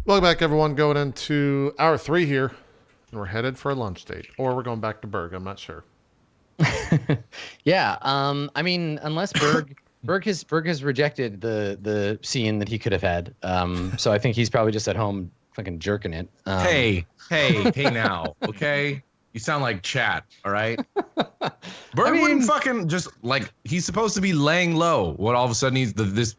Welcome back, everyone. Going into hour 3 here, and we're headed for a lunch date, or we're going back to Berg. I'm not sure. Yeah. I mean, unless Berg has rejected the scene that he could have had. So I think he's probably just at home fucking jerking it. Hey now, okay? You sound like chat, all right? I Bird wouldn't mean, fucking just like he's supposed to be laying low. What all of a sudden he's this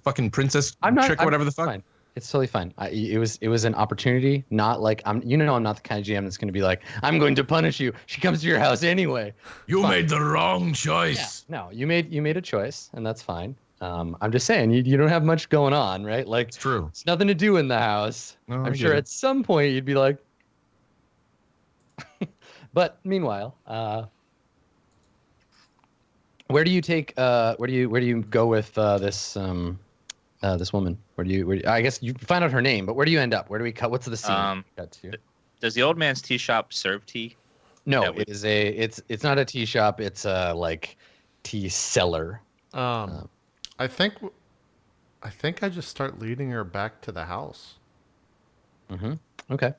fucking princess I'm not. trick, whatever the fuck. Fine. It's totally fine. It was an opportunity, not like I'm not the kind of GM that's going to be like, I'm going to punish you. She comes to your house anyway. You Fine. made the wrong Yeah. choice. No, you made a choice, and that's fine. I'm just saying you don't have much going on, right? Like It's true. it's nothing to do in the house. No, I I'm get sure it. at some point you'd be like, but meanwhile, where do you go with this woman? I guess you find out her name, but where do you end up? Where do we cut? What's the scene cut to? Does the old man's tea shop serve tea? No, that we- it's not a tea shop. It's a like tea cellar. I think I just start leading her back to the house. Okay,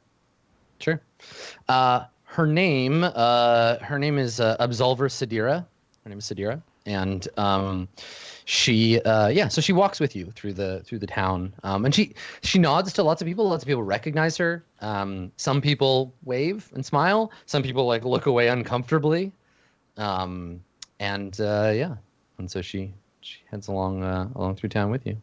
sure. Her name is Absolver Sadira. Her name is Sadira, and so she walks with you through the town, and she nods to lots of people. Lots of people recognize her. Some people wave and smile. Some people like look away uncomfortably, and so she heads along through town with you.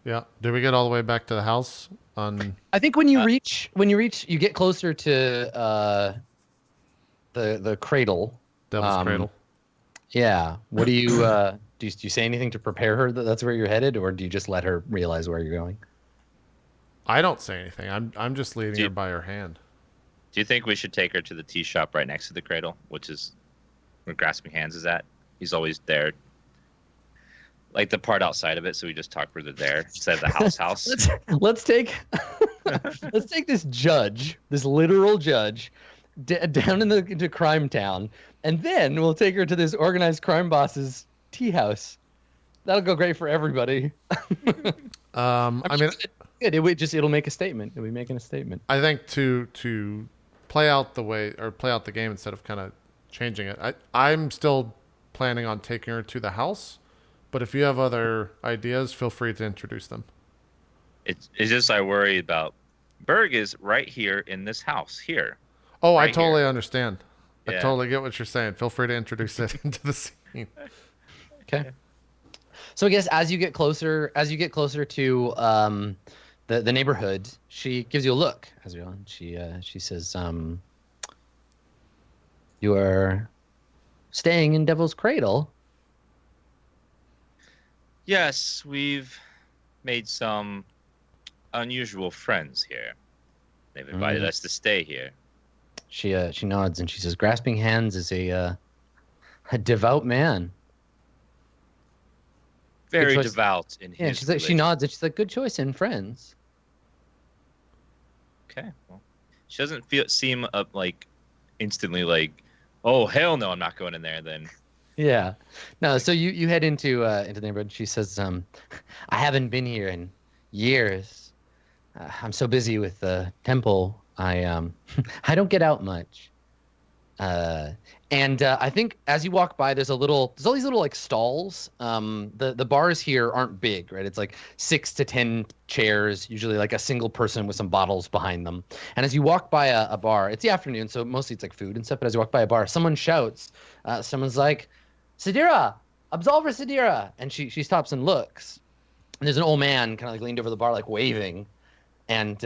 Yeah. Did we get all the way back to the house? I think when you you get closer to the cradle. Devil's Cradle? Yeah. What do you do? You say anything to prepare her that that's where you're headed, or do you just let her realize where you're going? I don't say anything. I'm just leading Do you- her by her hand. Do you think we should take her to the tea shop right next to the cradle, which is where Grasping Hands is at? He's always there. Like the part outside of it, so we just talk further there instead of the house. Let's take let's take this literal judge, down into Crime Town, and then we'll take her to this organized crime boss's tea house. That'll go great for everybody. I mean, It'll make a statement. It'll be making a statement. I think to play out the game instead of kind of changing it. I'm still planning on taking her to the house, but if you have other ideas, feel free to introduce them. It's just I worry about Berg is right here in this house here. Oh, I Right totally here. understand. I Yeah. totally get what you're saying. Feel free to introduce it into the scene. Okay. So I guess as you get closer to the neighborhood, she gives you a look as you're on. She says, "You are staying in Devil's Cradle." Yes, we've made some unusual friends here. They've invited us to stay here. She nods and she says, "Grasping Hands is a devout man." Very choice. devout in Yeah, his she's like, she religion. nods and she's like, "Good choice in friends." Okay. Well, she doesn't seem up like instantly like, oh hell no, I'm not going in there. Then Yeah. No, so you head into the neighborhood. She says, "I haven't been here in years. I'm so busy with the temple. I I don't get out much." And I think as you walk by, there's all these little like stalls. The bars here aren't big, right? It's like 6 to 10 chairs, usually like a single person with some bottles behind them. And as you walk by a bar, it's the afternoon, so mostly it's like food and stuff. But as you walk by a bar, someone shouts. Someone's like, "Sadira, Absolver Sadira," and she stops and looks. And there's an old man kind of like leaned over the bar, like waving, and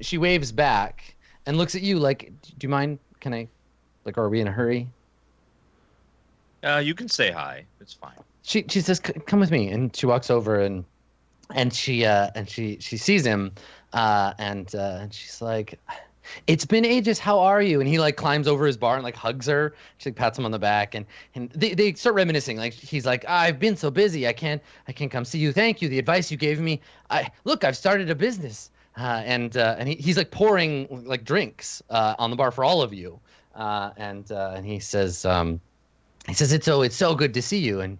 she waves back and looks at you like, "Do you mind? Can I, like, are we in a hurry?" you can say hi. It's fine. She says, "Come with me," and she walks over and she sees him, and she's like, "It's been ages. How are you?" And he like climbs over his bar and like hugs her. She like pats him on the back, and they start reminiscing. Like he's like, "I've been so busy. I can't come see you. Thank you. The advice you gave me. I've started a business." And he's like pouring like drinks on the bar for all of you, and he says it's so good to see you, and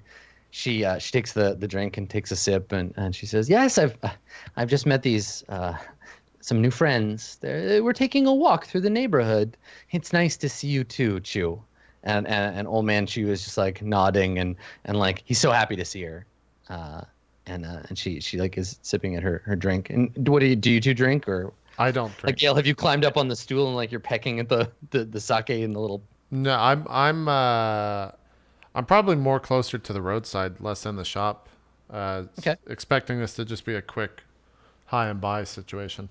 she takes the drink and takes a sip, and she says, "Yes, I've just met these some new friends. We're taking a walk through the neighborhood. It's nice to see you too, Chew." And old man Chew is just like nodding and like he's so happy to see her. And she like is sipping at her drink. And what do you two drink, or I don't like drink. Gail? Have you climbed up on the stool and like you're pecking at the sake in the little? No, I'm probably more closer to the roadside, less in the shop. Okay. Expecting this to just be a quick high and buy situation.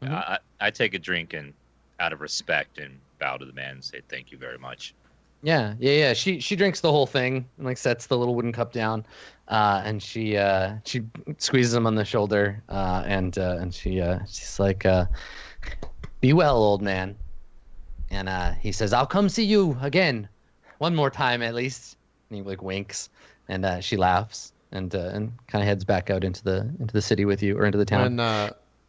I take a drink and out of respect and bow to the man and say thank you very much. Yeah. She drinks the whole thing and like sets the little wooden cup down, and she squeezes him on the shoulder, and she's like, "Be well, old man." And he says, "I'll come see you again, one more time at least." And he like winks, and she laughs and kind of heads back out into the city with you, or into the town.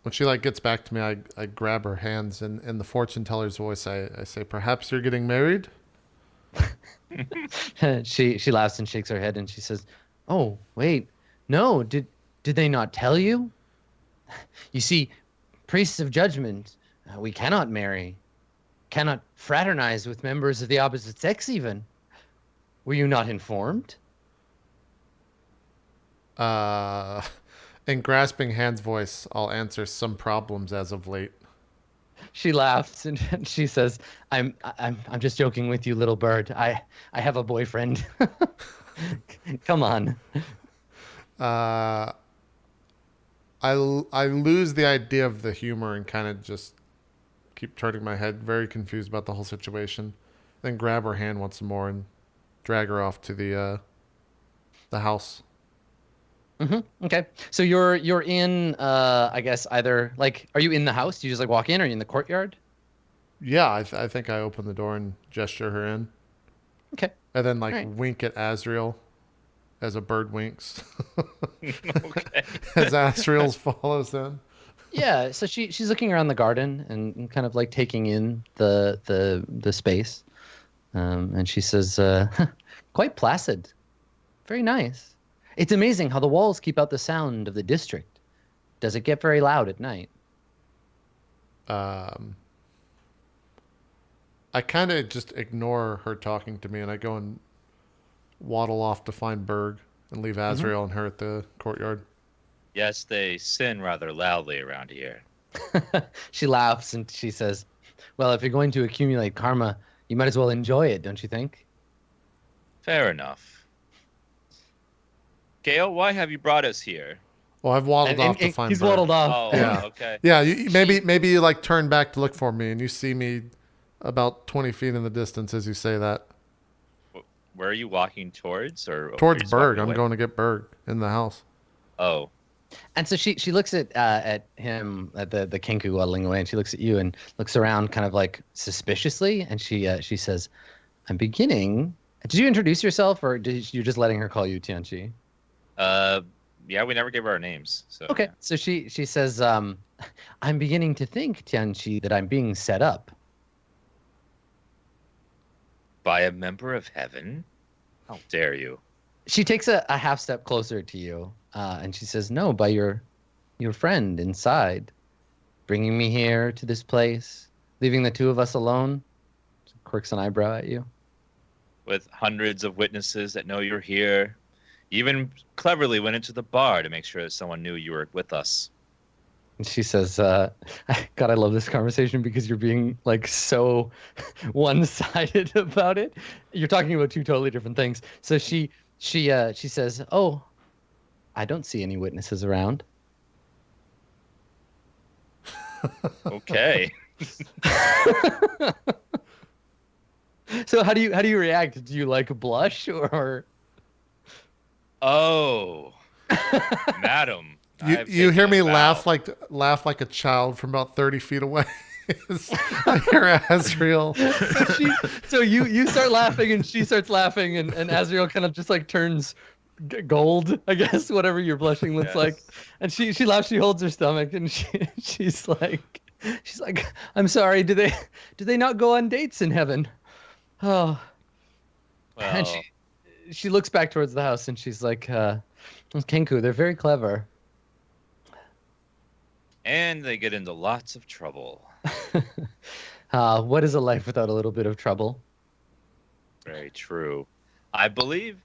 When she like gets back to me, I grab her hands and in the fortune teller's voice, I say, "Perhaps you're getting married?" She laughs and shakes her head, and she says, "Oh, wait, no, did they not tell you? You see, priests of judgment, we cannot marry, cannot fraternize with members of the opposite sex even. Were you not informed?" In grasping hands voice, I'll answer, "Some problems as of late." She laughs and she says, I'm just joking with you, little bird. I have a boyfriend. Come on." I lose the idea of the humor and kind of just keep turning my head, very confused about the whole situation. Then grab her hand once more and drag her off to the house. Okay. So you're in I guess either like, are you in the house? Do you just like walk in, or are you in the courtyard? Yeah, I think I open the door and gesture her in. Okay. And then like All right. wink at Azriel as a bird winks. Okay. As Azriel follows in. Yeah, so she's looking around the garden and kind of like taking in the space. And she says, "Quite placid. Very nice. It's amazing how the walls keep out the sound of the district. Does it get very loud at night?" I kind of just ignore her talking to me, and I go and waddle off to find Berg and leave Azrael and her at the courtyard. Yes, they sin rather loudly around here. She laughs and she says, "Well, if you're going to accumulate karma, you might as well enjoy it, don't you think?" Fair enough. Gale, why have you brought us here? Well, I've waddled off to find he's Berg. waddled off. Oh, Yeah. okay. Yeah, maybe you like turn back to look for me, and you see me about 20 feet in the distance as you say that. Where are you walking towards, or are Towards you just Berg. walking I'm away? going to get Berg in the house. Oh, And so she looks at him, at the Kenku waddling away, and she looks at you and looks around kind of like suspiciously, and she says, "I'm beginning." Did you introduce yourself, or you're just letting her call you Tianchi? yeah, we never gave her our names. So Okay, so she says, "I'm beginning to think, Tianchi, that I'm being set up." By a member of heaven? How dare you? She takes a half step closer to you, and she says, "No, by your friend inside, bringing me here to this place, leaving the two of us alone." She quirks an eyebrow at you. With hundreds of witnesses that know you're here. You even cleverly went into the bar to make sure that someone knew you were with us. And she says, God, I love this conversation because you're being like so one-sided about it. You're talking about two totally different things. So she says, "Oh, I don't see any witnesses around." Okay. So how do you react? Do you like blush or? Oh, madam. You hear me laugh like a child from about 30 feet away. I hear Azrael. So you start laughing and she starts laughing, and Azrael kind of just like turns gold, I guess, whatever your blushing looks like. And she laughs, she holds her stomach, and she's like, "I'm sorry, do they not go on dates in heaven?" Oh. Well, And she looks back towards the house and she's like, Kenku, they're very clever. And they get into lots of trouble. What is a life without a little bit of trouble? Very true. I believe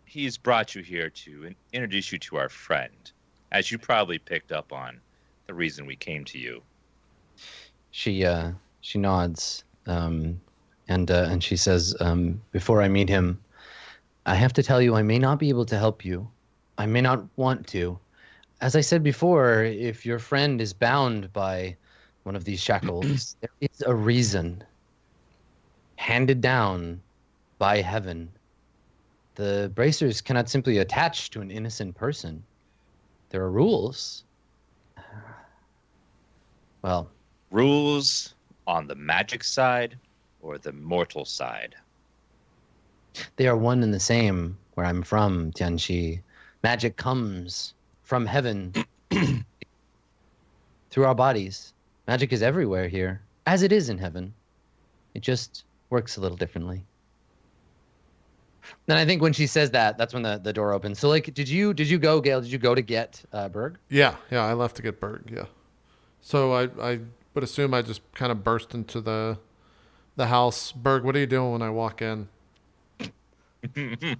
he's brought you here to introduce you to our friend, as you probably picked up on the reason we came to you. She nods, and she says, before I meet him, I have to tell you I may not be able to help you. I may not want to. As I said before, if your friend is bound by one of these shackles, there is a reason handed down by heaven. The bracers cannot simply attach to an innocent person. There are rules. Well, rules on the magic side or the mortal side? They are one and the same where I'm from, Tianxi. Magic comes from heaven through our bodies. Magic is everywhere here, as it is in heaven. It just works a little differently. And I think when she says that, that's when the door opens. So, like, did you go, Gail? Did you go to get Berg? Yeah, I left to get Berg. Yeah. So I would assume I just kind of burst into the house. Berg, what are you doing when I walk in?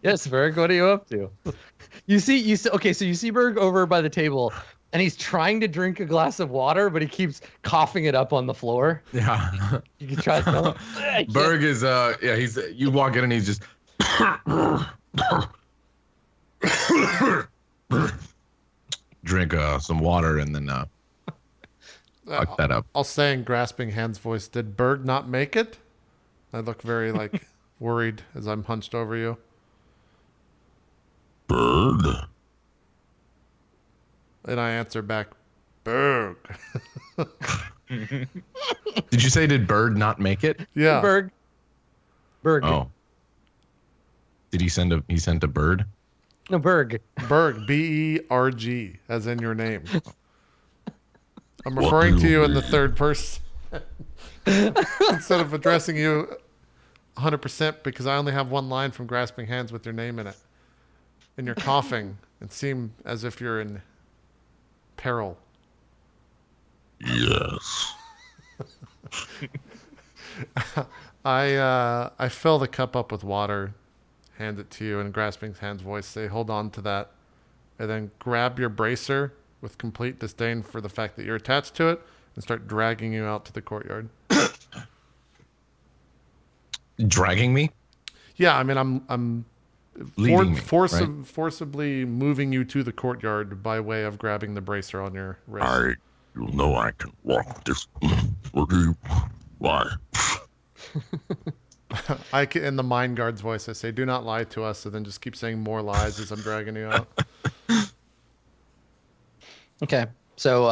Yes, Berg. What are you up to? You see. Okay, so you see Berg over by the table, and he's trying to drink a glass of water, but he keeps coughing it up on the floor. Yeah. You can try to tell him. Berg is he's you walk in and he's just drink some water and then fuck that up. I'll say in grasping hands voice, did Berg not make it? I look very worried as I'm hunched over you. Bird? And I answer back, Berg. Did you say did Bird not make it? Yeah. Berg. Oh. Did he send a bird? No, Berg. Berg, B-E-R-G, as in your name. I'm referring to you in the third person instead of addressing you 100% because I only have one line from grasping hands with your name in it. And you're coughing and seem as if you're in peril. Yes. I fill the cup up with water, hand it to you, and grasping hands voice say, hold on to that, and then grab your bracer with complete disdain for the fact that you're attached to it and start dragging you out to the courtyard. Dragging me? Yeah, I mean, I'm Leading me, forcibly moving you to the courtyard by way of grabbing the bracer on your wrist. You know I can walk this. What do you? Why? In the mind guard's voice, I say, do not lie to us, and then just keep saying more lies as I'm dragging you out. Okay. So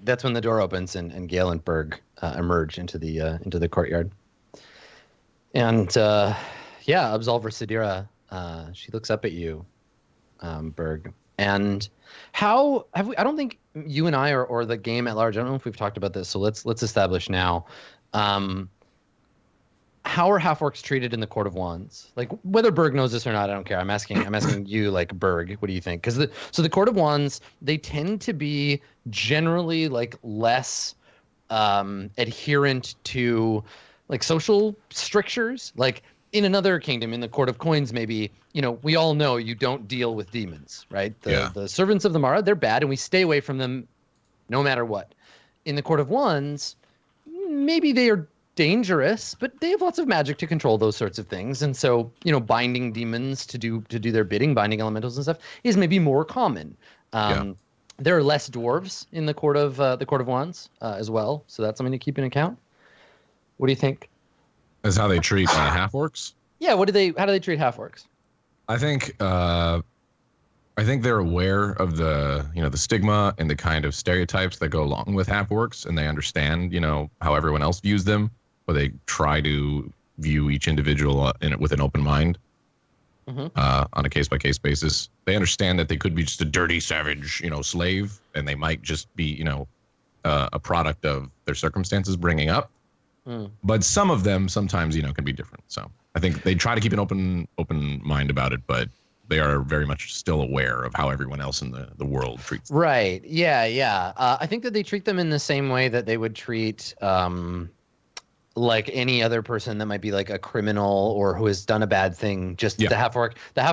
that's when the door opens and Gale and Berg emerge into the courtyard. And Absolver Sidira, she looks up at you, Berg. And how have we? I don't think you and I or the game at large. I don't know if we've talked about this. So let's establish now. How are half-orcs treated in the Court of Wands? Like, whether Berg knows this or not, I don't care. I'm asking you, like, Berg, what do you think? Because the Court of Wands, they tend to be generally like less adherent to like social strictures. Like in another kingdom, in the Court of Coins, maybe, we all know you don't deal with demons, right? The servants of the Mara, they're bad, and we stay away from them no matter what. In the Court of Wands, maybe they are dangerous, but they have lots of magic to control those sorts of things. And so, binding demons to do their bidding, binding elementals and stuff, is maybe more common. There are less dwarves in the Court of Wands as well, so that's something to keep in account. What do you think? That's how they treat half-orcs? Yeah, how do they treat half-orcs? I think they're aware of the stigma and the kind of stereotypes that go along with half-orcs, and they understand how everyone else views them, but they try to view each individual with an open mind. On a case-by-case basis. They understand that they could be just a dirty, savage, slave, and they might just be, a product of their circumstances bringing up. But some of them sometimes, can be different. So I think they try to keep an open mind about it, but they are very much still aware of how everyone else in the world treats them. Right. Yeah. Yeah. I think that they treat them in the same way that they would treat like any other person that might be like a criminal or who has done a bad thing. Just the half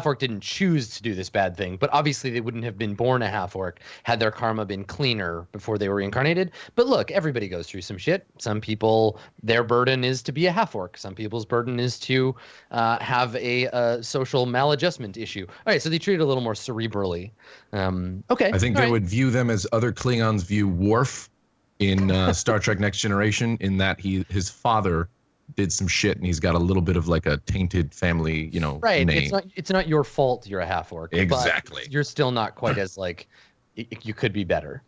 orc didn't choose to do this bad thing, but obviously they wouldn't have been born a half orc had their karma been cleaner before they were reincarnated. But look, everybody goes through some shit. Some people, their burden is to be a half orc. Some people's burden is to have a social maladjustment issue. All right, so they treat it a little more cerebrally. Okay, I think they would view them as other Klingons view Worf in Star Trek Next Generation, in that his father did some shit and he's got a little bit of like a tainted family, right. name. It's not your fault you're a half orc. Exactly. But you're still not quite as like you could be better.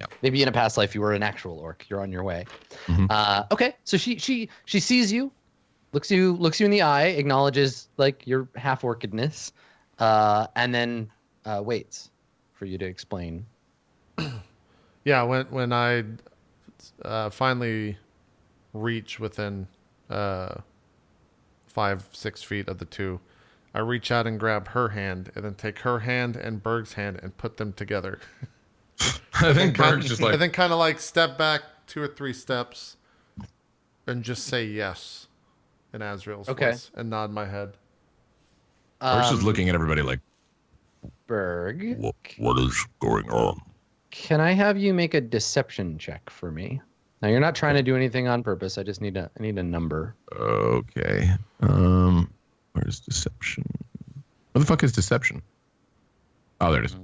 Yeah. Maybe in a past life you were an actual orc. You're on your way. Mm-hmm. Okay. So she sees you, looks you in the eye, acknowledges like your half orcidness, and then waits for you to explain. Yeah, when I finally reach within 5-6 feet of the two, I reach out and grab her hand, and then take her hand and Berg's hand and put them together. I think Berg's just like, and then kind of like step back 2 or 3 steps, and just say yes in Azrael's voice and nod my head. Berg's just looking at everybody like, Berg, What is going on? can I have you make a deception check for me? Now you're not trying to do anything on purpose. I just need a number. okay. Where's deception? What the fuck is deception? Oh, there it is.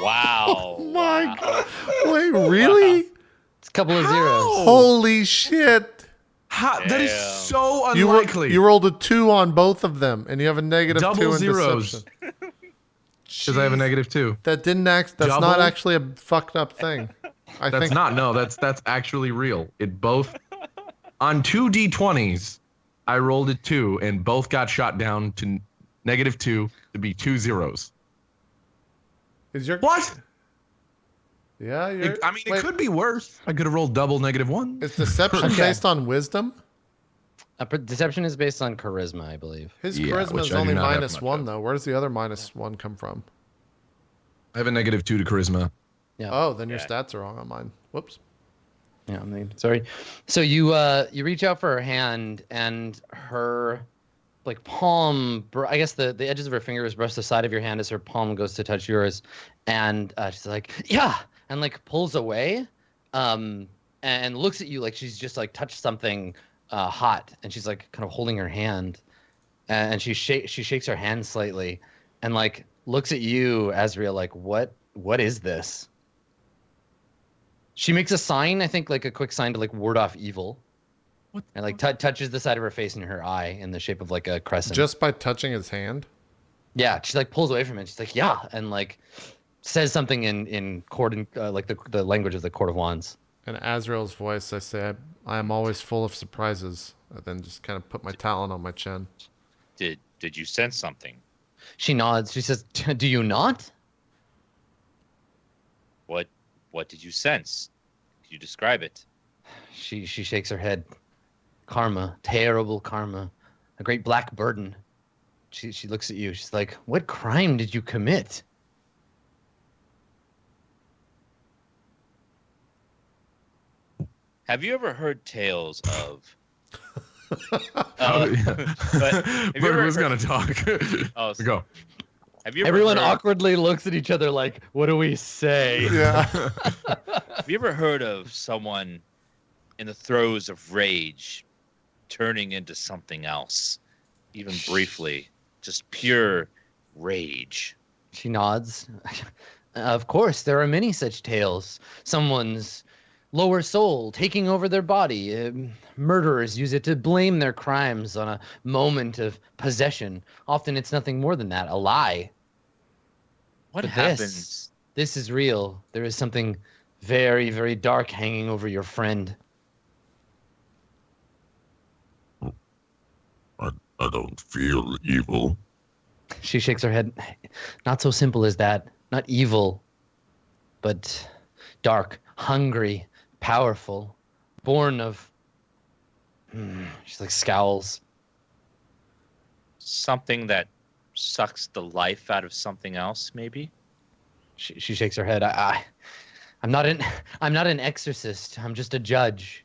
Wow. Oh my God. Wait, really? It's a couple of zeros. Holy shit. How? That is Damn. so You unlikely. rolled a 2 on both of them, and you have a negative Double 2 in zeros. deception. Because I have a negative 2. That didn't act. That's not Double? actually a fucked up thing. I That's think not. No, that's actually real. It both on 2 d20s. I rolled a 2, and both got shot down to -2 to be 2 zeros. Is your What? Yeah, It could be worse. I could have rolled double -1. Is deception Okay. based on wisdom? Deception is based on charisma, I believe. His Yeah, charisma which is I do only not have much -1 of. though. Where's the other -1 come from? I have a -2 to charisma. Yeah. Oh, then your Yeah. stats are wrong on mine. Whoops. Yeah, I mean, sorry. So you reach out for her hand, and her like palm, I guess the edges of her fingers brush the side of your hand as her palm goes to touch yours, and she's like, yeah, and like pulls away, and looks at you like she's just like touched something hot, and she's like kind of holding her hand, and she shakes her hand slightly, and like looks at you, Azrael, like what is this? She makes a sign, I think, like a quick sign to like ward off evil. What? And like touches the side of her face and her eye in the shape of like a crescent. Just by touching his hand? Yeah, she like pulls away from it. She's like, yeah, and like says something in court, like the language of the Court of Wands. In Azrael's voice, I say, I am always full of surprises. I then just kind of put my talon on my chin. Did you sense something? She nods. She says, do you not? What did you sense? Could you describe it? She shakes her head. Karma, terrible karma, a great black burden. She looks at you. She's like, what crime did you commit? Have you ever heard tales of? Oh, have you Bird ever was heard- gonna talk. Oh, Go. have you ever Everyone heard, awkwardly looks at each other like, what do we say? Yeah. Have you ever heard of someone in the throes of rage turning into something else, even briefly? Just pure rage. She nods. Of course, there are many such tales. Someone's lower soul taking over their body. Murderers use it to blame their crimes on a moment of possession. Often it's nothing more than that, a lie. What But happens? This is real. There is something very, very dark hanging over your friend. I don't feel evil. She shakes her head. Not so simple as that. Not evil, but dark, hungry, powerful, born of She's like scowls. Something that sucks the life out of something else, maybe. She shakes her head. I'm not an exorcist. I'm just a judge.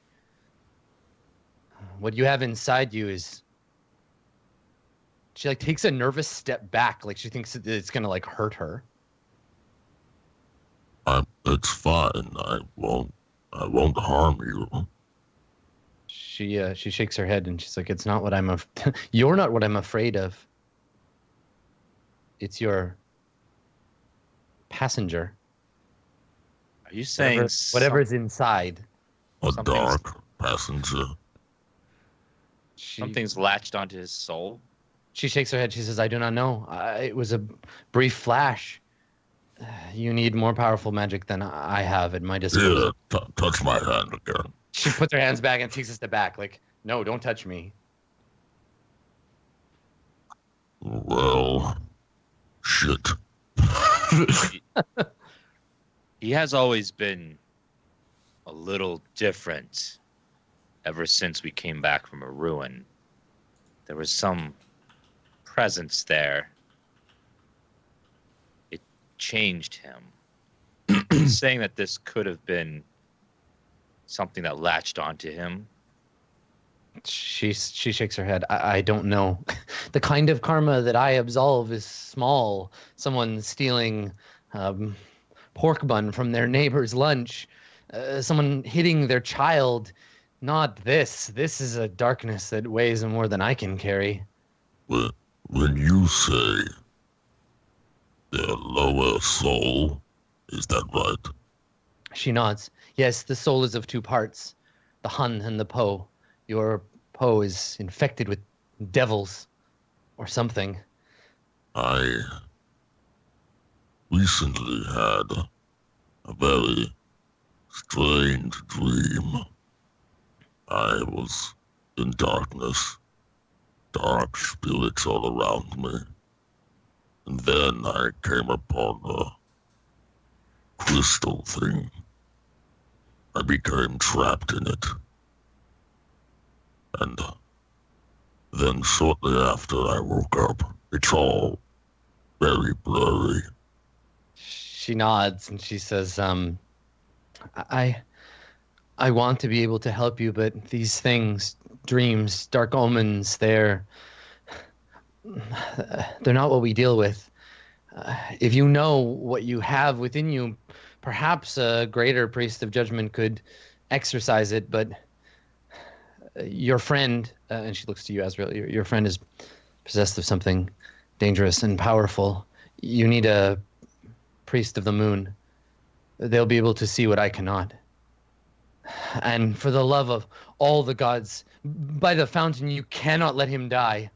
What you have inside you is. She like takes a nervous step back, like she thinks it's gonna like hurt her. It's fine. I won't harm you. She shakes her head and she's like, "It's not what you're not what I'm afraid of. It's your passenger. Are you saying whatever's inside?" A Something's- dark passenger. something's latched onto his soul? She shakes her head. She says, "I do not know. It was a brief flash. You need more powerful magic than I have at my disposal." Yeah, touch my hand again. She puts her hands back and takes a step back, like, "No, don't touch me." Well, shit. He has always been a little different ever since we came back from a ruin. There was some presence there. It changed him. He's saying that this could have been something that latched onto him. She shakes her head. I don't know. The kind of karma that I absolve is small. Someone stealing pork bun from their neighbor's lunch. Someone hitting their child. Not this. This is a darkness that weighs more than I can carry. When you say their lower soul, is that right? She nods. Yes, the soul is of two parts, the Hun and the Po. Your Po is infected with devils or something. I recently had a very strange dream. I was in darkness, dark spirits all around me. And then I came upon a crystal thing. I became trapped in it. And then shortly after I woke up, it's all very blurry. She nods and she says, I want to be able to help you, but these things, dreams, dark omens, they're not what we deal with. If you know what you have within you, perhaps a greater priest of judgment could exercise it, but your friend, and she looks to you, Azrael, your friend is possessed of something dangerous and powerful. You need a priest of the moon. They'll be able to see what I cannot. And for the love of all the gods, by the fountain, you cannot let him die.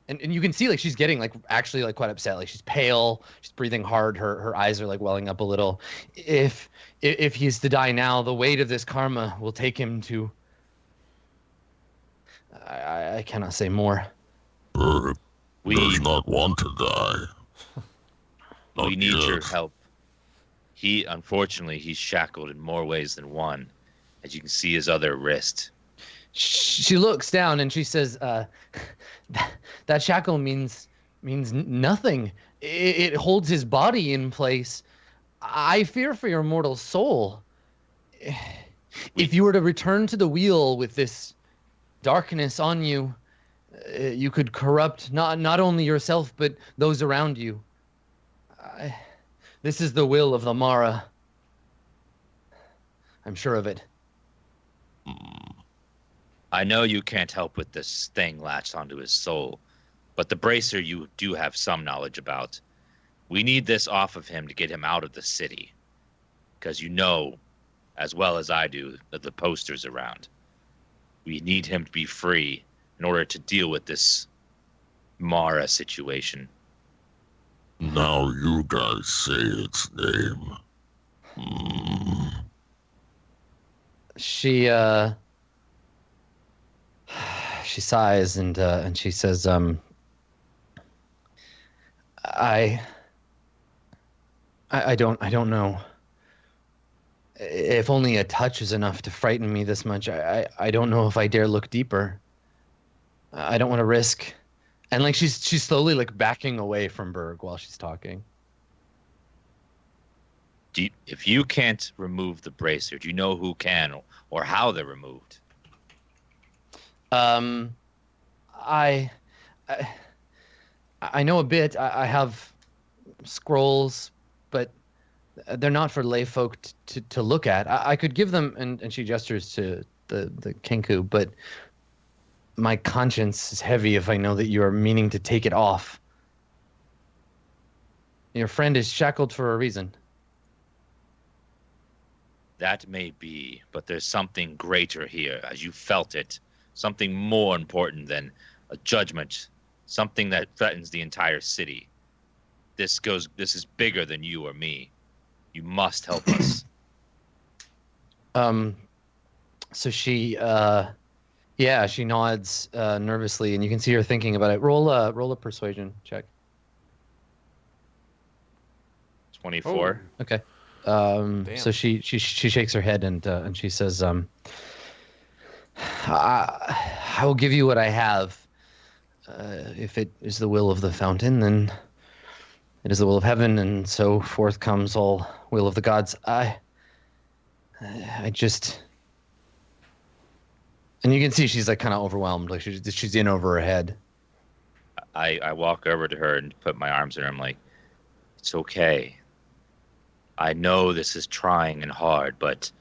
And you can see like she's getting like actually like quite upset. Like she's pale, she's breathing hard, her eyes are like welling up a little. If he's to die now, the weight of this karma will take him to I cannot say more. Berg does not want to die. We Not need your yet. help. Unfortunately, he's shackled in more ways than one. As you can see his other wrist. She looks down and she says, that shackle means nothing. It holds his body in place. I fear for your mortal soul. If you were to return to the wheel with this darkness on you, you could corrupt not only yourself, but those around you. This is the will of the Mara. I'm sure of it. I know you can't help with this thing latched onto his soul, but the bracer you do have some knowledge about. We need this off of him to get him out of the city. Because you know, as well as I do, that the poster's around. We need him to be free in order to deal with this Mara situation. Now you guys say its name. She sighs and she says, I don't know. If only a touch is enough to frighten me this much, I don't know if I dare look deeper. I don't want to risk. And like she's slowly like backing away from Berg while she's talking. If you can't remove the bracer, do you know who can or how they're removed? I I, I know a bit. I have scrolls, but they're not for lay folk to look at. I could give them, and she gestures to the Kenku, but my conscience is heavy if I know that you are meaning to take it off. Your friend is shackled for a reason. That may be, but there's something greater here, as you felt it. Something more important than a judgment. Something that threatens the entire city. This is bigger than you or me. You must help us. So she she nods nervously, and you can see her thinking about it. Roll a persuasion check. 24. Okay. Damn. So she shakes her head and she says, I will give you what I have. If it is the will of the fountain, then it is the will of heaven, and so forth comes all will of the gods. I just, and you can see she's like kind of overwhelmed, like she's in over her head. I walk over to her and put my arms in her. I'm like, it's okay. I know this is trying and hard, but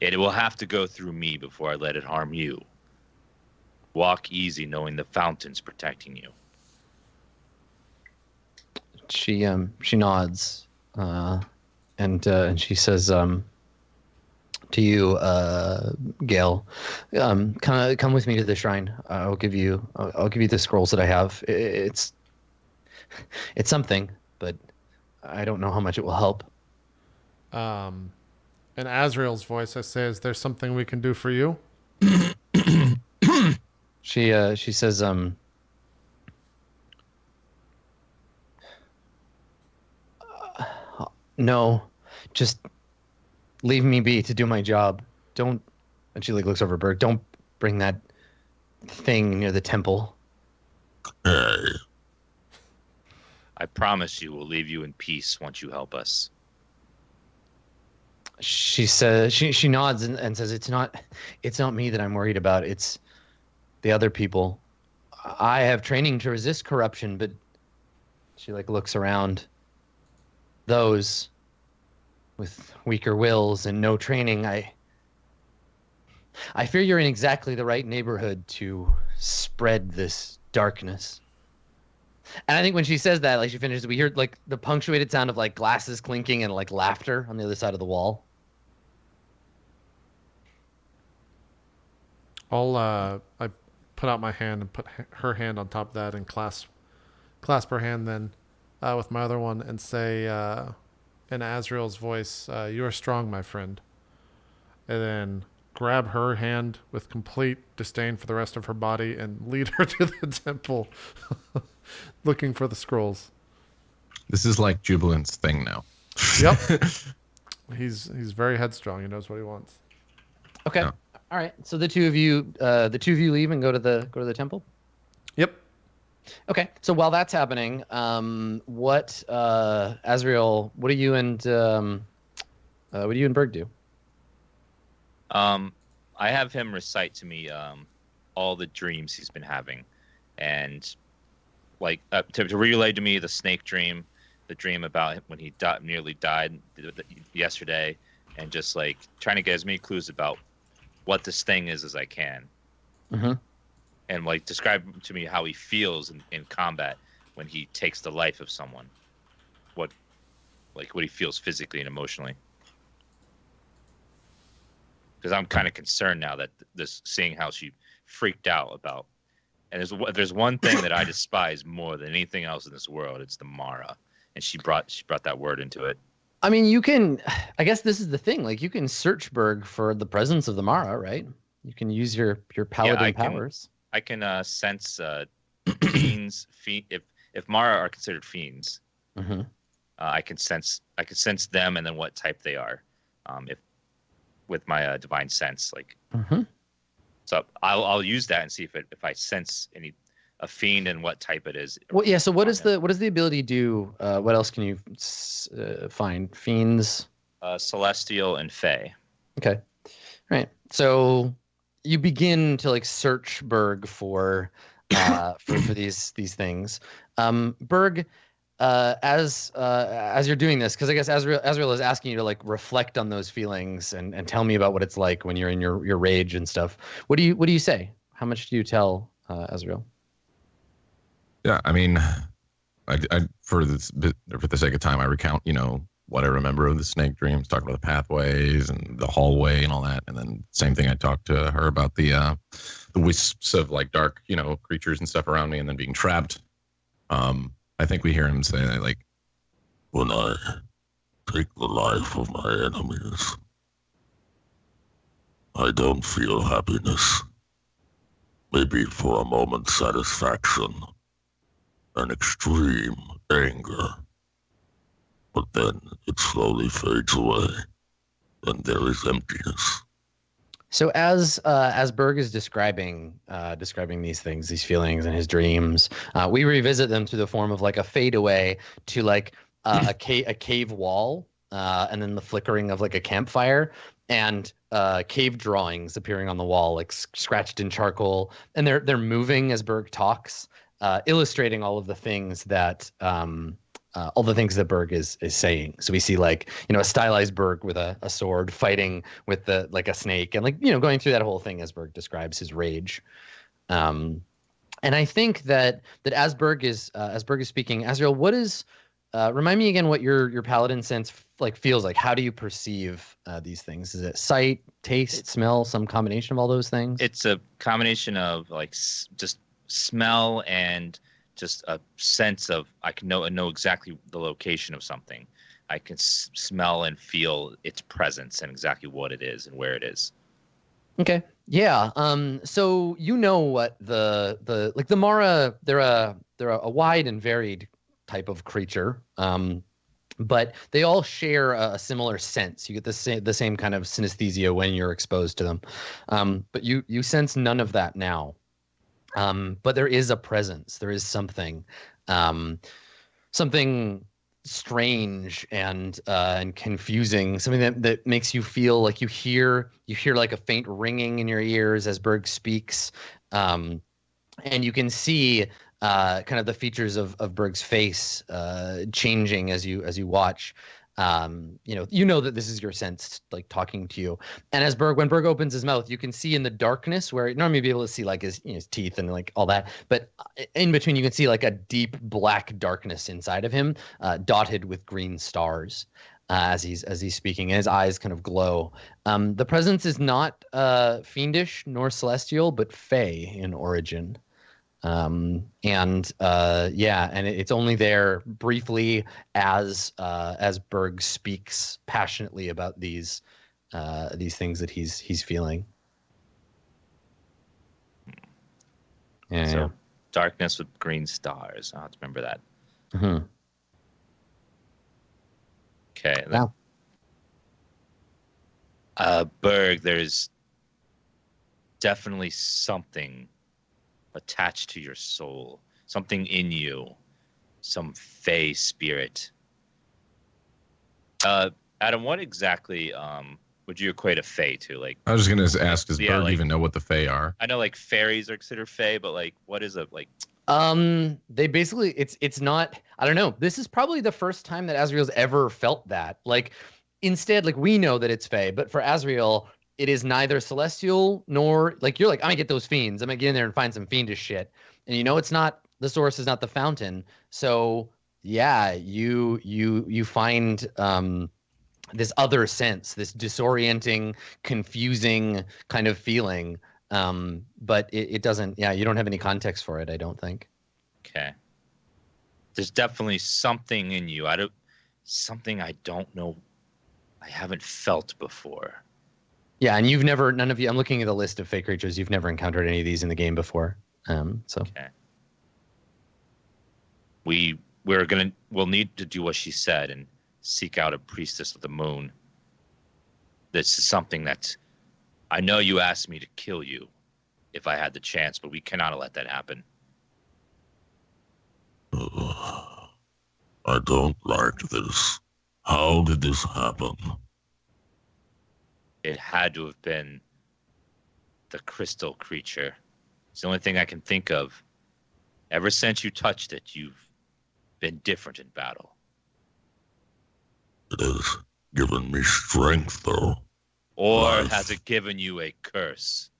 it will have to go through me before I let it harm you. Walk easy knowing the fountain's protecting you. She nods, and she says, to you, Gale, come with me to the shrine. I'll give you the scrolls that I have. It's something, but I don't know how much it will help. In Azrael's voice, I say, "Is there something we can do for you?" She says, no, just leave me be to do my job. Don't, and she like looks over Berg. Don't bring that thing near the temple. Hey, I promise you we'll leave you in peace once you help us. She says, she nods and says, it's not me that I'm worried about. It's the other people. I have training to resist corruption, but she like looks around. Those with weaker wills and no training, I fear you're in exactly the right neighborhood to spread this darkness. And I think when she says that, like she finishes, we hear like the punctuated sound of like glasses clinking and like laughter on the other side of the wall. I put out my hand and put her hand on top of that and clasp her hand then with my other one and say in Azrael's voice, "You are strong, my friend." And then grab her hand with complete disdain for the rest of her body and lead her to the temple looking for the scrolls. This is like Jubilant's thing now. Yep. He's very headstrong. He knows what he wants. Okay. Yeah. All right. So the two of you leave and go to the temple. Yep. Okay. So while that's happening, what Azrael, what do you and Berg do? I have him recite to me all the dreams he's been having, and like to relay to me the snake dream, the dream about when he nearly died yesterday, and just like trying to get as many clues about what this thing is as I can. Mm-hmm. And like describe to me how he feels in combat when he takes the life of someone. What he feels physically and emotionally. Because I'm kind of concerned now that seeing how she freaked out about. And there's one thing that I despise more than anything else in this world. It's the Mara, and she brought that word into it. I mean, you can. I guess this is the thing. Like, you can search Berg for the presence of the Mara, right? You can use your paladin powers. I can sense fiends. If Mara are considered fiends, Mm-hmm. I can sense them and then what type they are. with my divine sense. Like, Mm-hmm. so I'll use that and see if I sense a fiend and what type it is. Well, yeah. So what does the ability do? What else can you find? Fiends. Celestial and Fey. Okay. Right. So you begin to like search Berg for for these things. Berg, as you're doing this, because I guess Azrael is asking you to like reflect on those feelings and tell me about what it's like when you're in your rage and stuff. What do you say? How much do you tell Azrael? Yeah, I mean, I for the sake of time, I recount, what I remember of the snake dreams, talk about the pathways and the hallway and all that, and then same thing. I talked to her about the wisps of like dark, creatures and stuff around me, and then being trapped. I think we hear him say like, When I take the life of my enemies, I don't feel happiness. Maybe for a moment's satisfaction, an extreme anger. But then it slowly fades away, and there is emptiness. So as Berg is describing these things, these feelings, and his dreams, we revisit them through the form of like a fadeaway to like a cave wall, and then the flickering of like a campfire, and cave drawings appearing on the wall, like scratched in charcoal, and they're moving as Berg talks, illustrating all of the things that Berg is saying. So we see like, a stylized Berg with a sword fighting with like a snake, and like, going through that whole thing as Berg describes his rage. And I think that as Berg is speaking, Azrael, what is remind me again what your paladin sense like feels like. How do you perceive these things? Is it sight, taste, smell, some combination of all those things? It's a combination of like just smell and just a sense of I can know exactly the location of something. I can smell and feel its presence and exactly what it is and where it is. Okay. Yeah. So what the Mara, they're a wide and varied type of creature. But they all share a similar sense. You get the same kind of synesthesia when you're exposed to them. But you sense none of that now. But there is a presence. There is something strange and confusing. Something that makes you feel like you hear like a faint ringing in your ears as Berg speaks, and you can see kind of the features of Berg's face changing as you watch. That this is your sense like talking to you. And when Berg opens his mouth, you can see in the darkness where normally you'd be able to see like his teeth and like all that, but in between you can see like a deep black darkness inside of him, dotted with green stars. As he's speaking, and his eyes kind of glow. The presence is not fiendish nor celestial, but fey in origin. And it's only there briefly as Berg speaks passionately about these things that he's feeling. Yeah. So darkness with green stars. I'll have to remember that. Mm-hmm. Okay. Wow. Berg, there's definitely something attached to your soul, something in you, some fey spirit. Adam, what exactly would you equate a fey to? Like, I was just gonna ask, does Berg like, even know what the Fae are? I know like fairies are considered fey, but like, what is a like? They basically it's not. I don't know. This is probably the first time that Azrael's ever felt that. Like, instead, like we know that it's fey, but for Azrael, it is neither celestial nor like you're like I'm gonna get those fiends. I'm gonna get in there and find some fiendish shit. And it's not the source is not the fountain. So yeah, you find this other sense, this disorienting, confusing kind of feeling. But it doesn't. Yeah, you don't have any context for it. I don't think. Okay. There's definitely something in you. Something I don't know. I haven't felt before. Yeah, and none of you. I'm looking at the list of fake creatures. You've never encountered any of these in the game before. So. Okay. We'll need to do what she said and seek out a priestess of the moon. This is something that I know you asked me to kill you if I had the chance, but we cannot let that happen. I don't like this. How did this happen? It had to have been the crystal creature. It's the only thing I can think of. Ever since you touched it, you've been different in battle. It has given me strength, though. Or Life. has it given you a curse?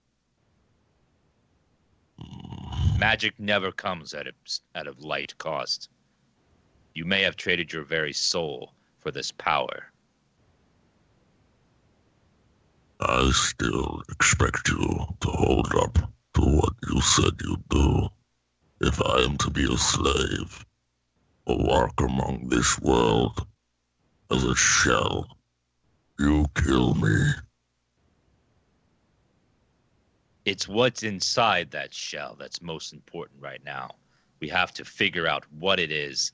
Mm, Magic never comes at a light cost. You may have traded your very soul for this power. I still expect you to hold up to what you said you'd do. If I am to be a slave, or walk among this world as a shell, you kill me. It's what's inside that shell that's most important right now. We have to figure out what it is,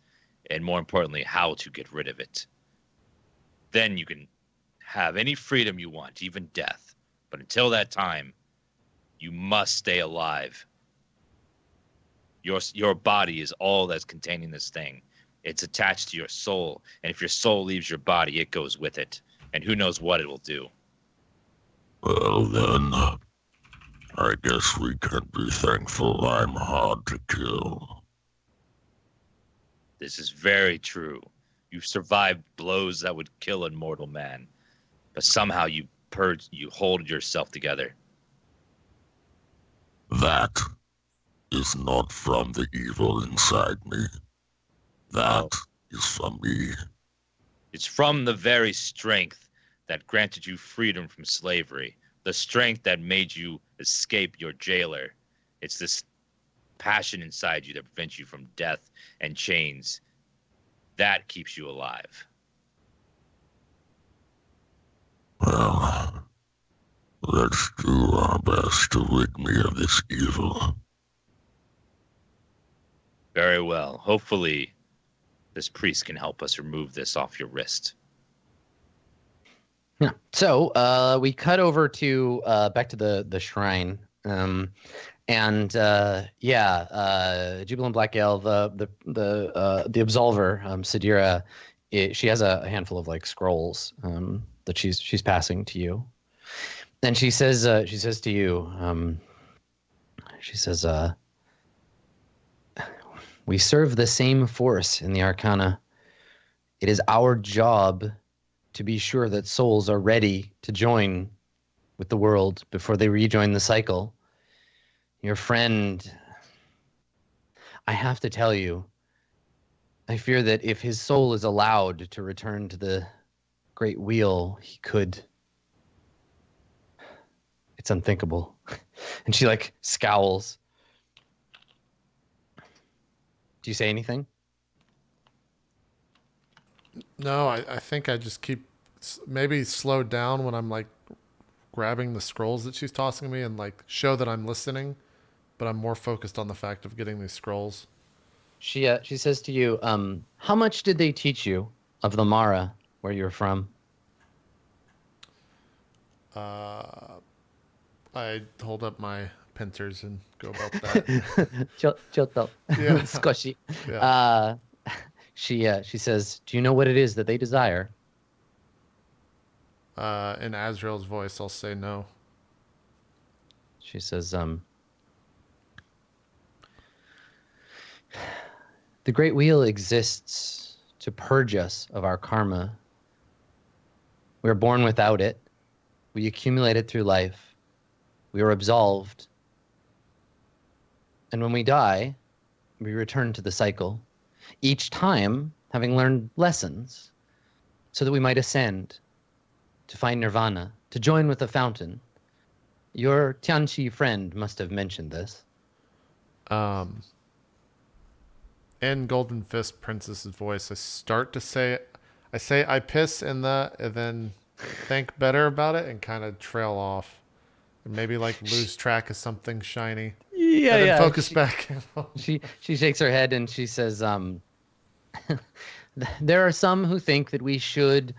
and more importantly, how to get rid of it. Then you can have any freedom you want, even death. But until that time, you must stay alive. Your body is all that's containing this thing. It's attached to your soul, and if your soul leaves your body, it goes with it. And who knows what it will do. Well then, I guess we can be thankful I'm hard to kill. This is very true. You've survived blows that would kill a mortal man, but somehow you hold yourself together. That is not from the evil inside me. That is from me. It's from the very strength that granted you freedom from slavery, the strength that made you escape your jailer. It's this passion inside you that prevents you from death and chains. That keeps you alive. Well, let's do our best to rid me of this evil. Very well. Hopefully, this priest can help us remove this off your wrist. Yeah. So we cut over to back to the shrine, and Jubilant Blackgale, the absolver, Sadira, she has a handful of like scrolls that she's passing to you, and she says to you, she says, we serve the same force in the Arcana. It is our job to be sure that souls are ready to join with the world before they rejoin the cycle. Your friend, I have to tell you, I fear that if his soul is allowed to return to the Great Wheel, he could. It's unthinkable. And she like scowls. Do you say anything? No, I think I just keep maybe slow down when I'm like grabbing the scrolls that she's tossing me and like show that I'm listening, but I'm more focused on the fact of getting these scrolls. She says to you, how much did they teach you of the Mara where you're from? I hold up my pincers and go about that. Chotto. Yeah. Squishy. Yeah. She says, do you know what it is that they desire? In Azrael's voice, I'll say no. She says, the Great Wheel exists to purge us of our karma. We are born without it. We accumulate it through life. We are absolved. And when we die, we return to the cycle, each time having learned lessons so that we might ascend to find nirvana, to join with the fountain. Your Tianqi friend must have mentioned this. In Golden Fist Princess's voice, I start to say, I piss in that, and then think better about it and kind of trail off. And maybe like lose track of something shiny. Yeah, and then focus back. She shakes her head and she says, there are some who think that we should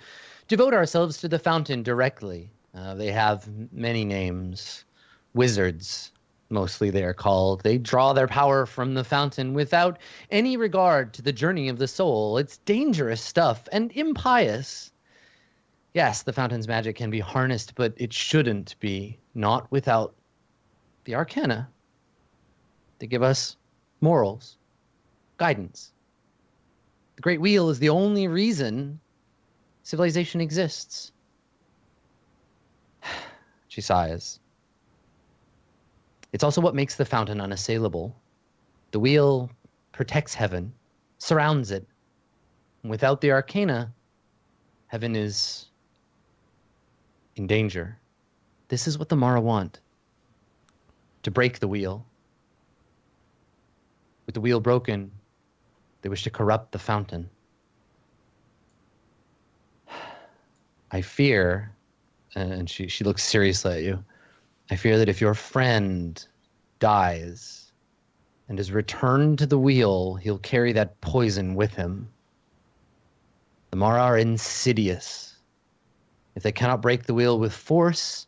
devote ourselves to the fountain directly. They have many names. Wizards, mostly they are called. They draw their power from the fountain without any regard to the journey of the soul. It's dangerous stuff and impious. Yes, the fountain's magic can be harnessed, but it shouldn't be. Not without the arcana. They give us morals, guidance. The Great Wheel is the only reason civilization exists. She sighs. It's also what makes the fountain unassailable. The wheel protects heaven, surrounds it. Without the arcana, heaven is in danger. This is what the Mara want. To break the wheel. With the wheel broken, they wish to corrupt the fountain. I fear, and she looks seriously at you, I fear that if your friend dies and is returned to the wheel, he'll carry that poison with him. The Mara are insidious. If they cannot break the wheel with force,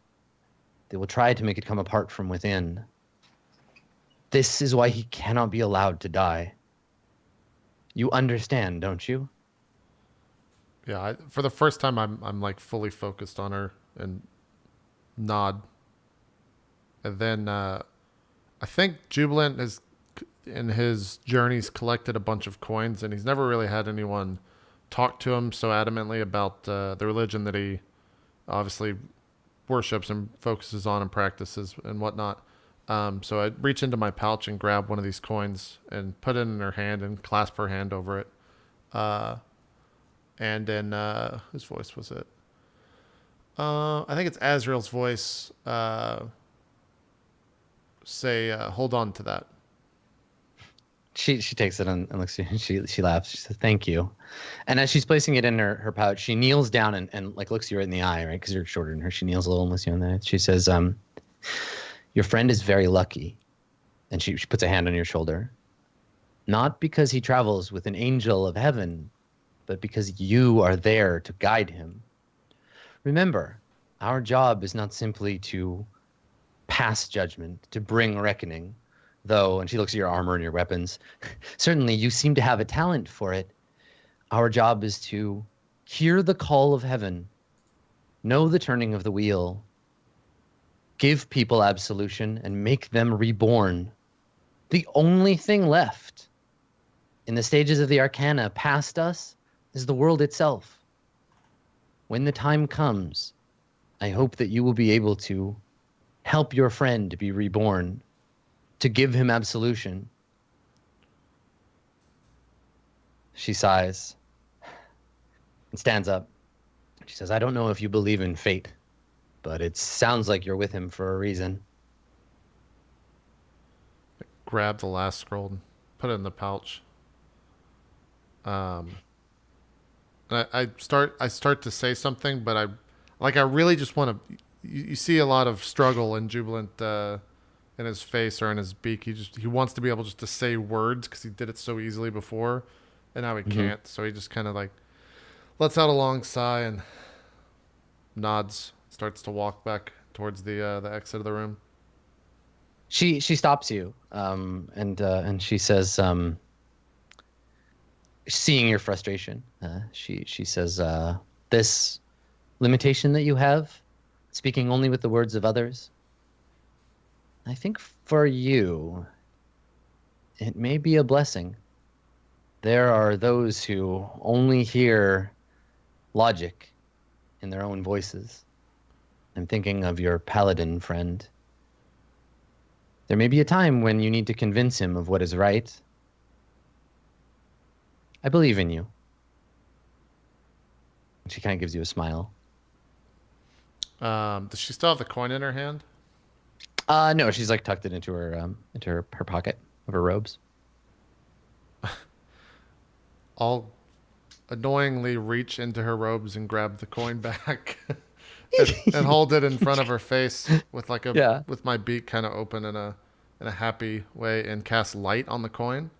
they will try to make it come apart from within. This is why he cannot be allowed to die. You understand, don't you? Yeah, for the first time, I'm like fully focused on her and nod. And then I think Jubilant has, in his journeys, collected a bunch of coins, and he's never really had anyone talk to him so adamantly about the religion that he obviously worships and focuses on and practices and whatnot. So I reach into my pouch and grab one of these coins and put it in her hand and clasp her hand over it. And then whose voice was it? I think it's Azrael's voice. Say, hold on to that. She takes it and looks at you. She laughs. She says, "Thank you." And as she's placing it in her pouch, she kneels down and like looks you right in the eye, right? Because you're shorter than her. She kneels a little and looks you in the eye. She says, "Your friend is very lucky," and she puts a hand on your shoulder. Not because he travels with an angel of heaven, but because you are there to guide him. Remember, our job is not simply to pass judgment, to bring reckoning, though, and she looks at your armor and your weapons, certainly you seem to have a talent for it. Our job is to hear the call of heaven, know the turning of the wheel, give people absolution, and make them reborn. The only thing left in the stages of the arcana past us is the world itself. When the time comes, I hope that you will be able to help your friend to be reborn, to give him absolution. She sighs and stands up. She says, "I don't know if you believe in fate, but it sounds like you're with him for a reason." Grab the last scroll and put it in the pouch. And I start to say something, but I really just want to. You see a lot of struggle in Jubilant in his face or in his beak. He wants to be able just to say words because he did it so easily before, and now he can't. So he just kind of like lets out a long sigh and nods. Starts to walk back towards the exit of the room. She stops you, and she says, seeing your frustration, she says, "This limitation that you have, speaking only with the words of others, I think for you, it may be a blessing. There are those who only hear logic in their own voices. I'm thinking of your paladin friend. There may be a time when you need to convince him of what is right. I believe in you." She kind of gives you a smile. Does she still have the coin in her hand? No, she's like tucked it into her pocket of her robes. I'll annoyingly reach into her robes and grab the coin back and hold it in front of her face with like with my beak kind of open in a happy way and cast light on the coin.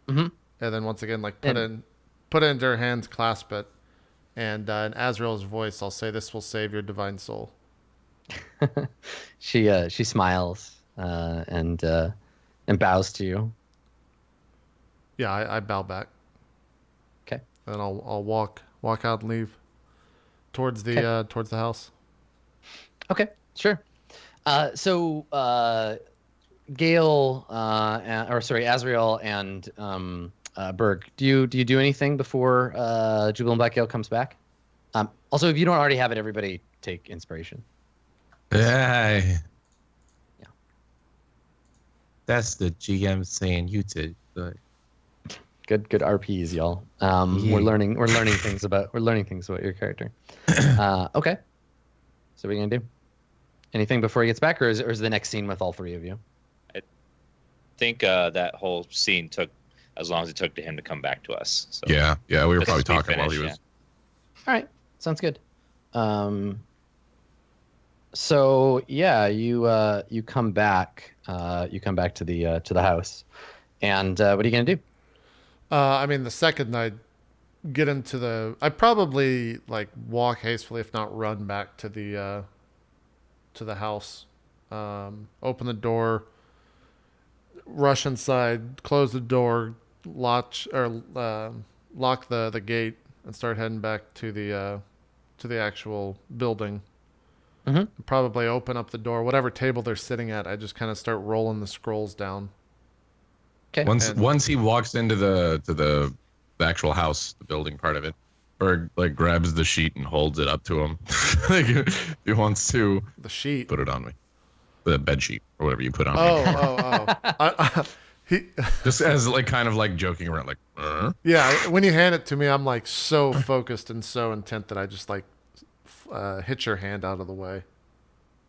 Mm-hmm. And then once again, like put it into her hands, clasp it, And in Azrael's voice, I'll say, "This will save your divine soul." She smiles and bows to you. Yeah, I bow back. Okay. And I'll walk out and leave towards the house. Okay, sure. So Gale, Azrael and Berg, do you do anything before Jubilant Black Gale comes back? Also, if you don't already have it, everybody take inspiration. Yeah. Yeah. That's the GM saying you to. Good RPs, y'all. We're learning things about your character. Okay. So what are we gonna do? Anything before he gets back, or is the next scene with all three of you? I think that whole scene took as long as it took to him to come back to us. So Yeah, we were Just probably as we talking while he finish, was. All right, sounds good. So yeah, you come back. You come back to the house, and what are you gonna do? I mean, the second I get I probably like walk hastily, if not run back to the house. Open the door, rush inside, close the door, lock the gate, and start heading back to the actual building. Mhm. Probably open up the door, whatever table they're sitting at. I just kind of start rolling the scrolls down. Okay. Once he walks into the actual house, the building part of it, Berg like grabs the sheet and holds it up to him. Like he wants to The sheet. put it on me. The bed sheet or whatever you put on me. Oh. He, Just as like kind of like joking around, like yeah, when you hand it to me, I'm like so focused and so intent that I just like hit your hand out of the way.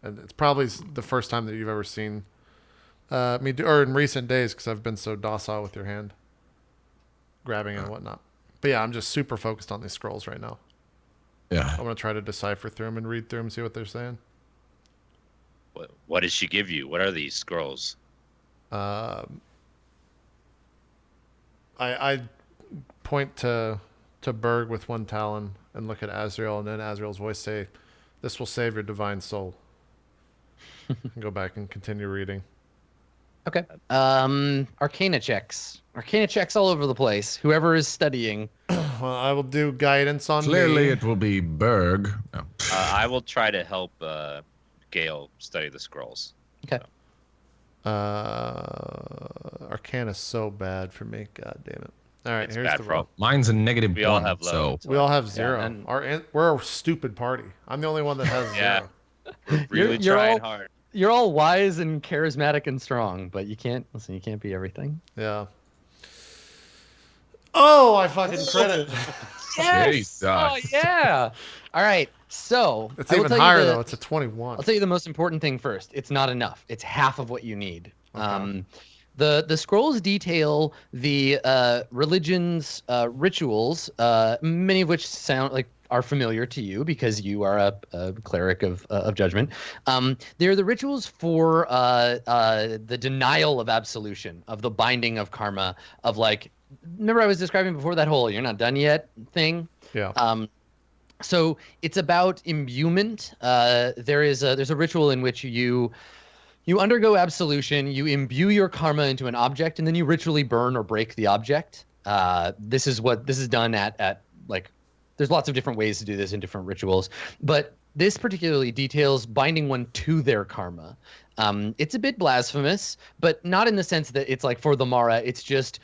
And it's probably the first time that you've ever seen me do, or in recent days, because I've been so docile with your hand, grabbing and whatnot. But yeah, I'm just super focused on these scrolls right now. Yeah. I'm gonna try to decipher through them and read through them, see what they're saying. What did she give you? What are these scrolls? I point to Berg with one talon and look at Azrael, and then Azrael's voice say, "This will save your divine soul." And go back and continue reading. Okay. Arcana checks. Arcana checks all over the place. Whoever is studying. Well, I will do guidance on Clearly, me. it will be Berg. No. I will try to help Gale study the scrolls. Okay. Arcana's so bad for me. God damn it. All right, It's here's bad the for roll. all. Mine's a negative We one. all have low. So We all have zero. and- We're a stupid party. I'm the only one that has Yeah. zero. Really You're trying all- hard. You're all wise and charismatic and strong, but you can't be everything. Yeah. Oh, I fucking credit. Jesus. Oh yeah. All right. So It's I will even tell you higher the- though. It's a 21. I'll tell you the most important thing first. It's not enough. It's half of what you need. Okay. The scrolls detail the religion's rituals, many of which sound like are familiar to you because you are a cleric of judgment. They're the rituals for the denial of absolution, of the binding of karma, of like, remember I was describing before that whole "you're not done yet" thing. Yeah. So it's about imbuement. There's a ritual in which you undergo absolution, you imbue your karma into an object, and then you ritually burn or break the object. This is done at like, there's lots of different ways to do this in different rituals, but this particularly details binding one to their karma. It's a bit blasphemous, but not in the sense that it's like for the Mara. It's just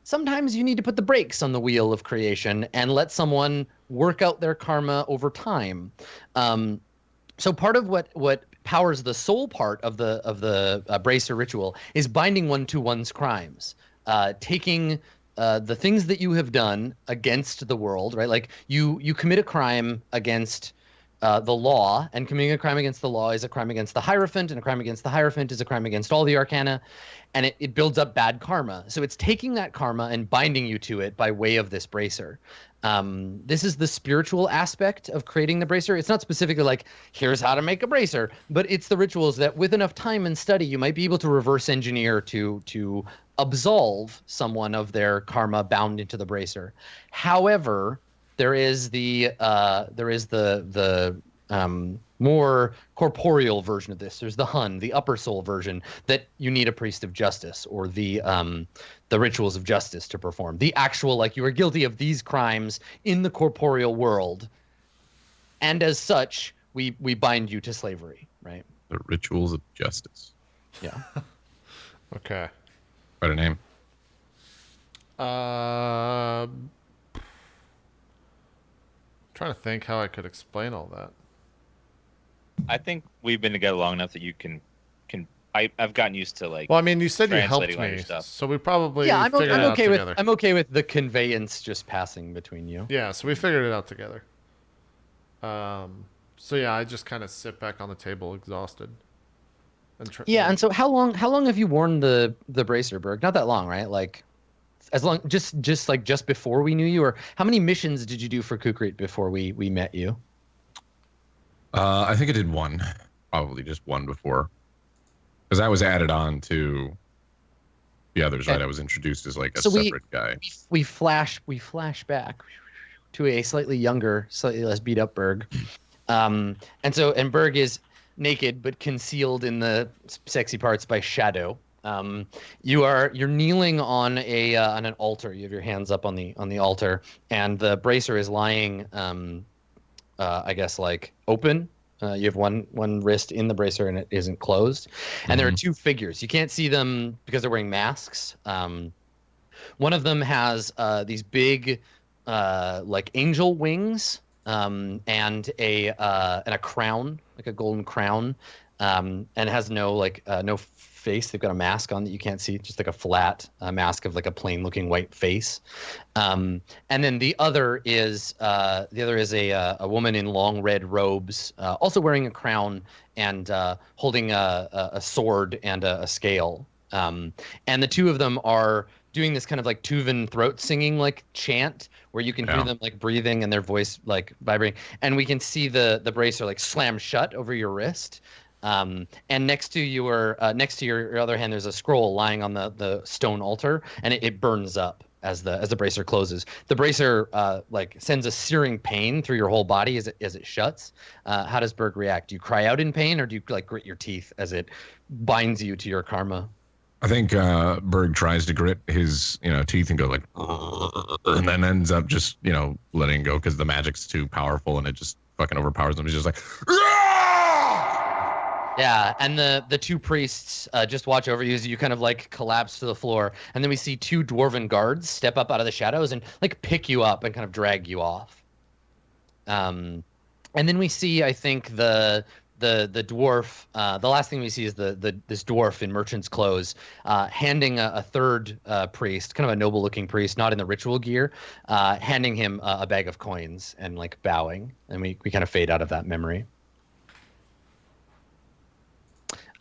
sometimes you need to put the brakes on the wheel of creation and let someone work out their karma over time. So part of what powers the soul part of the bracer ritual is binding one to one's crimes, taking the things that you have done against the world, right? Like you commit a crime against the law, and committing a crime against the law is a crime against the Hierophant, and a crime against the Hierophant is a crime against all the Arcana, and it builds up bad karma. So it's taking that karma and binding you to it by way of this bracer. This is the spiritual aspect of creating the bracer. It's not specifically like, here's how to make a bracer, but it's the rituals that with enough time and study, you might be able to reverse engineer to absolve someone of their karma bound into the bracer. However, there is the more corporeal version of this. There's the Hun, the upper soul version that you need a priest of justice or the rituals of justice to perform. The actual, like, you are guilty of these crimes in the corporeal world, and as such, we bind you to slavery, right? The rituals of justice. Yeah. Okay. Quite a name. Trying to think how I could explain all that. I think we've been together long enough that you can. I've gotten used to like. Well, I mean, you said you helped translating all your me, stuff. so we probably Yeah, I'm figured it out okay with together. I'm okay with the conveyance just passing between you. Yeah, so we figured it out together. So yeah, I just kind of sit back on the table, exhausted. Yeah, and so how long have you worn the bracer, Berg? Not that long, right? Like, as long just before we knew you, or how many missions did you do for Kukrit before we met you? I think I did one, probably just one before, because I was added on to the others. Right, I was introduced as like a separate guy. We flash back to a slightly younger, slightly less beat up Berg, and Berg is naked but concealed in the sexy parts by shadow. You're kneeling on an altar. You have your hands up on the altar, and the bracer is lying, I guess, like open. You have one wrist in the bracer and it isn't closed. And there are two figures. You can't see them because they're wearing masks. One of them has these big, like angel wings, and a crown, like a golden crown, and it has no face. They've got a mask on that you can't see, just like a flat mask of like a plain looking white face. And then the other is a woman in long red robes, also wearing a crown and holding a sword and a scale. And the two of them are doing this kind of like Tuvan throat singing like chant where you can hear them like breathing and their voice like vibrating, and we can see the bracer like slam shut over your wrist. And next to your other hand, there's a scroll lying on the stone altar, and it burns up as the bracer closes. The bracer like sends a searing pain through your whole body as it shuts. How does Berg react? Do you cry out in pain, or do you like grit your teeth as it binds you to your karma? I think Berg tries to grit his teeth and go like, and then ends up just letting go because the magic's too powerful and it just fucking overpowers him. He's just like, yeah, and the two priests just watch over you as you kind of like collapse to the floor, and then we see two dwarven guards step up out of the shadows and like pick you up and kind of drag you off. And then we see, I think, the dwarf. The last thing we see is this dwarf in merchant's clothes, handing a third priest, kind of a noble looking priest, not in the ritual gear, handing him a bag of coins and like bowing, and we kind of fade out of that memory.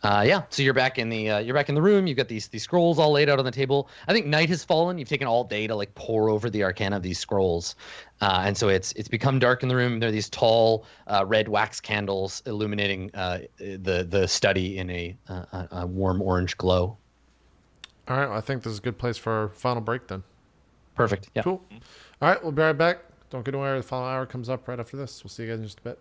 So you're back in the room. You've got these scrolls all laid out on the table. I think night has fallen. You've taken all day to like pore over the arcana of these scrolls, and so it's become dark in the room. There are these tall red wax candles illuminating the study in a warm orange glow. All right, well, I think this is a good place for our final break then. Perfect. Yeah. Cool. All right, we'll be right back. Don't get away. The final hour comes up right after this. We'll see you guys in just a bit.